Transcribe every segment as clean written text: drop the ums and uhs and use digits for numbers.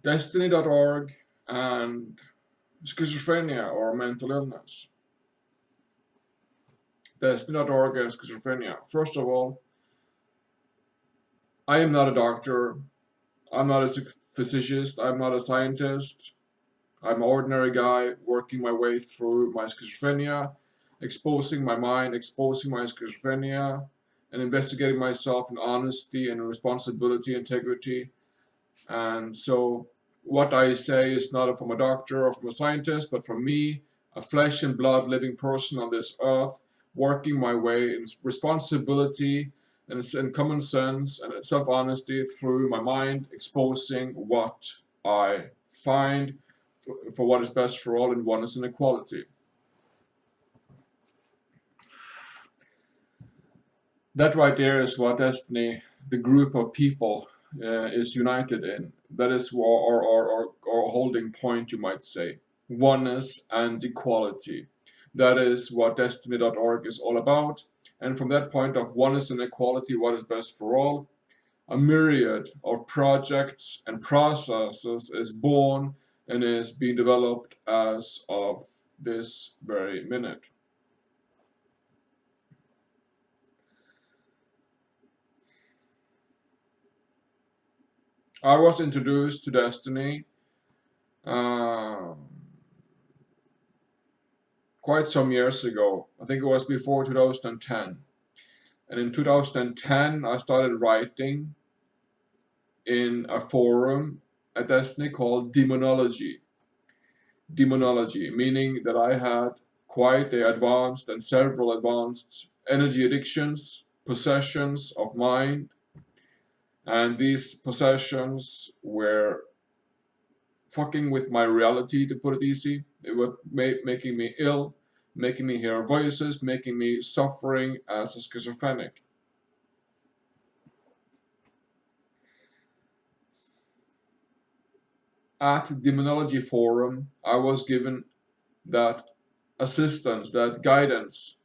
Destiny.org and schizophrenia or mental illness. Destiny.org and schizophrenia. First of all, I am not a doctor. I'm not a physicist. I'm not a scientist. I'm an ordinary guy working my way through my schizophrenia, exposing my mind, exposing my schizophrenia, and investigating myself in honesty and responsibility, integrity. And so what I say is not from a doctor or from a scientist, but from me, a flesh and blood living person on this earth, working my way in responsibility and common sense and self-honesty through my mind, exposing what I find for what is best for all in oneness and equality. That right there is what Destiny, the group of people, is united in. That is our holding point, you might say. Oneness and equality. That is what Destiny.org is all about. And from that point of oneness and equality, what is best for all, a myriad of projects and processes is born and is being developed as of this very minute. I was introduced to Destiny quite some years ago. I think it was before 2010. And in 2010, I started writing in a forum at Destiny called Demonology. Demonology, meaning that I had quite several advanced energy addictions, possessions of mind, and these possessions were fucking with my reality, to put it easy. They were making me ill, making me hear voices, making me suffering as a schizophrenic. At the Demonology Forum, I was given that assistance, that guidance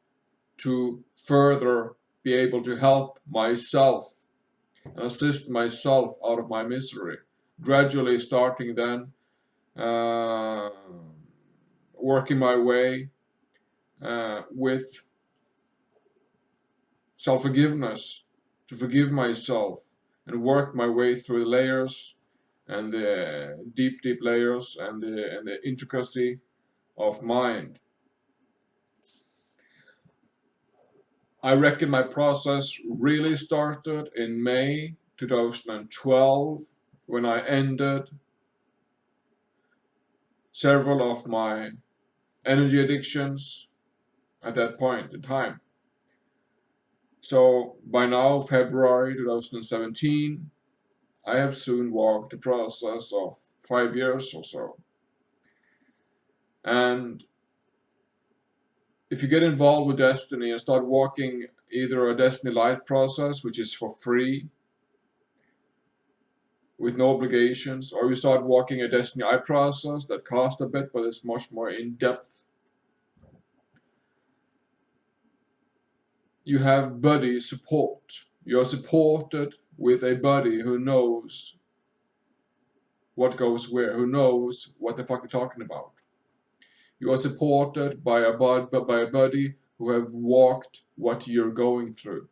to further be able to help myself and assist myself out of my misery. Gradually starting then working my way with self-forgiveness, to forgive myself and work my way through the layers and the deep layers and the intricacy of mind. I reckon my process really started in May 2012 when I ended several of my energy addictions at that point in time. So by now, February 2017, I have soon walked the process of 5 years or so. And if you get involved with Destiny and start walking either a Destiny Light process, which is for free, with no obligations, or you start walking a Destiny I process that costs a bit, but it's much more in-depth. You have buddy support. You are supported with a buddy who knows what goes where, who knows what the fuck you're talking about. You are supported by a buddy who have walked what you're going through.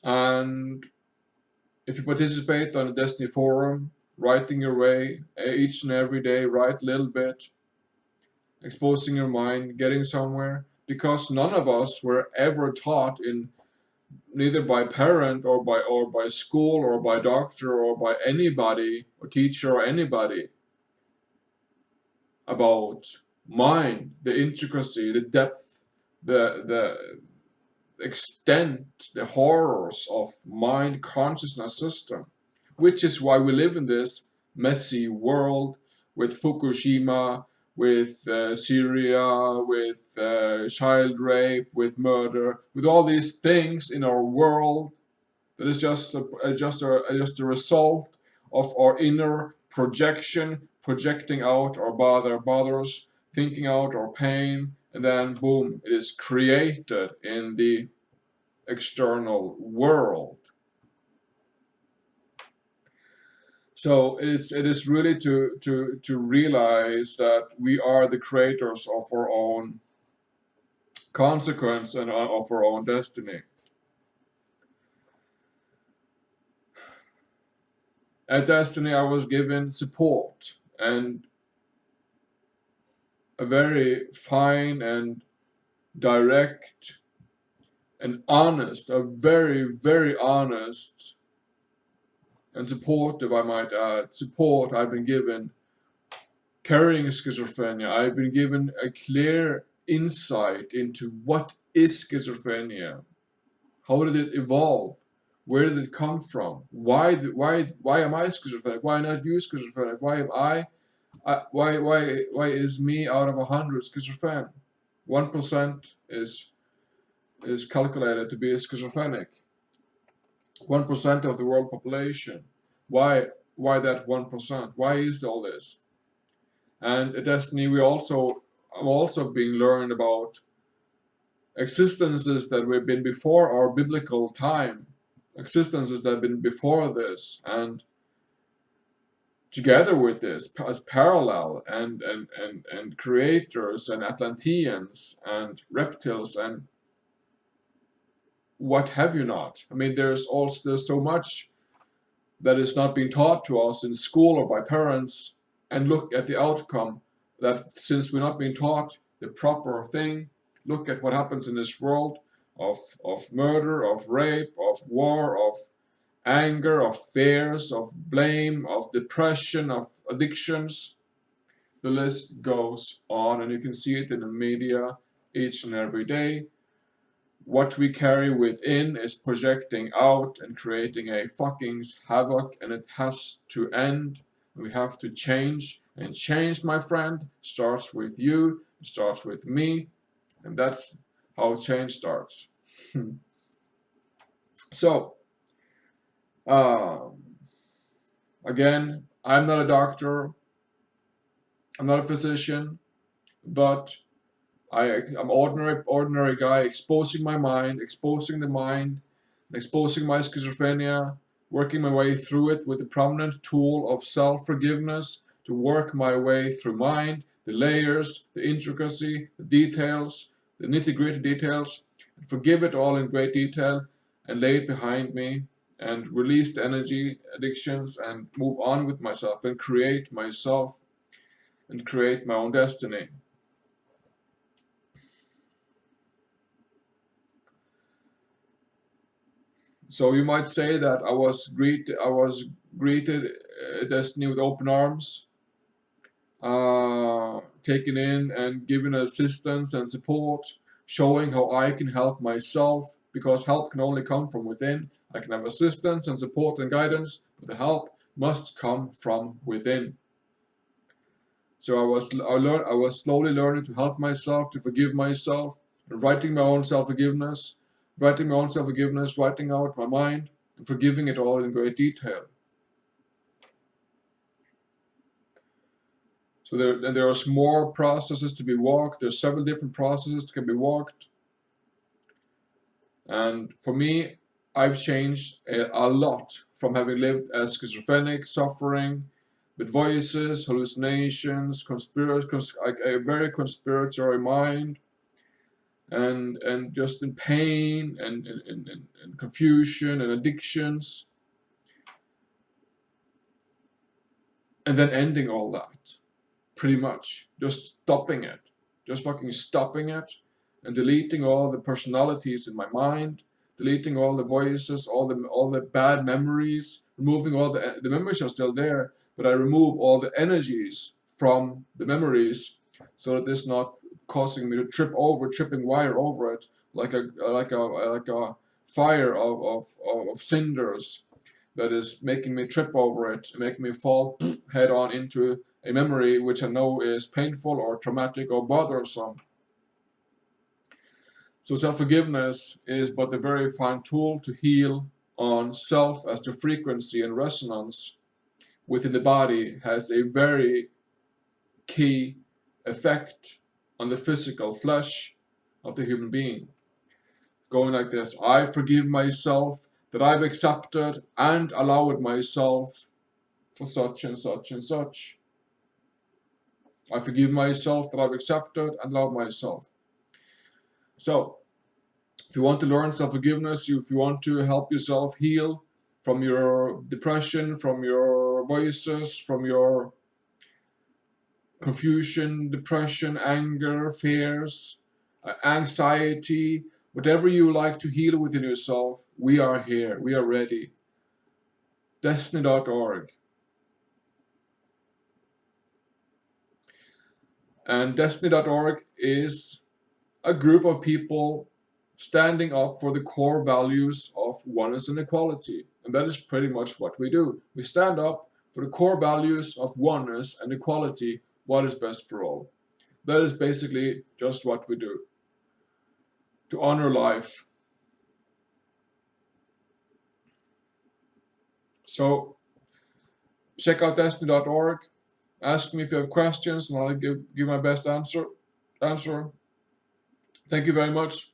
And if you participate on the Destiny forum, writing your way each and every day, write a little bit, exposing your mind, getting somewhere, because none of us were ever taught in neither by parent or by school or by doctor or by anybody or teacher or anybody about mind, the intricacy, the depth, the extent, the horrors of mind consciousness system, which is why we live in this messy world with Fukushima, with Syria, with child rape, with murder, with all these things in our world that is just a result of our inner projection, projecting out our bothers, thinking out our pain, and then boom, it is created in the external world. So it is really to realize that we are the creators of our own consequence and of our own destiny. At Destiny, I was given support and a very fine and direct and honest, a very, very honest and supportive, I might add, support I've been given carrying schizophrenia. I've been given a clear insight into what is schizophrenia, how did it evolve, where did it come from, why am I schizophrenic, why not you schizophrenic, why am why is me out of 100 schizophrenic? 1% is calculated to be a schizophrenic. 1% of the world population. Why that 1%? Why is all this? And at Destiny, I'm also being learned about existences that we've been before our biblical time, existences that have been before this, and together with this as parallel, and creators and Atlanteans and reptiles and what have you not. I mean, there's so much that is not being taught to us in school or by parents, and look at the outcome. That since we're not being taught the proper thing, look at what happens in this world of murder, of rape, of war, of anger, of fears, of blame, of depression, of addictions. The list goes on, and you can see it in the media each and every day. What we carry within is projecting out and creating a fucking havoc, and it has to end. We have to change, and change, my friend, starts with you, it starts with me, and that's how change starts. So, um, again, I'm not a doctor, I'm not a physician, but I'm ordinary guy, exposing my mind, exposing the mind, exposing my schizophrenia, working my way through it with the prominent tool of self-forgiveness to work my way through mind, the layers, the intricacy, the details, the nitty-gritty details, and forgive it all in great detail and lay it behind me and release the energy addictions and move on with myself and create myself and create my own destiny. So you might say that I was greeted Destiny with open arms, taken in and given assistance and support, showing how I can help myself, because help can only come from within. I can have assistance and support and guidance, but the help must come from within. So I was slowly learning to help myself, to forgive myself, writing my own self-forgiveness, writing out my mind, and forgiving it all in great detail. So there's more processes to be walked. There's several different processes that can be walked. And for me, I've changed a lot from having lived as schizophrenic, suffering, with voices, hallucinations, a very conspiratory mind, and just in pain and confusion and addictions, and then ending all that, pretty much just stopping it, just fucking stopping it, and deleting all the personalities in my mind, deleting all the voices, all the bad memories, removing all the memories are still there, but I remove all the energies from the memories so that it's not causing me to tripping wire over it like a fire of cinders that is making me trip over it, making me fall head on into a memory which I know is painful or traumatic or bothersome. So self-forgiveness is but a very fine tool to heal on self, as the frequency and resonance within the body has a very key effect on the physical flesh of the human being. Going like this: I forgive myself that I've accepted and allowed myself for such and such and such. I forgive myself that I've accepted and love myself. So, if you want to learn self-forgiveness, if you want to help yourself heal from your depression, from your voices, from your confusion, depression, anger, fears, anxiety, whatever you like to heal within yourself, we are here. We are ready. Destiny.org. And Destiny.org is a group of people standing up for the core values of oneness and equality. And that is pretty much what we do. We stand up for the core values of oneness and equality, what is best for all. That is basically just what we do. To honor life. So check out Destiny.org. Ask me if you have questions and I'll give my best answer. Thank you very much.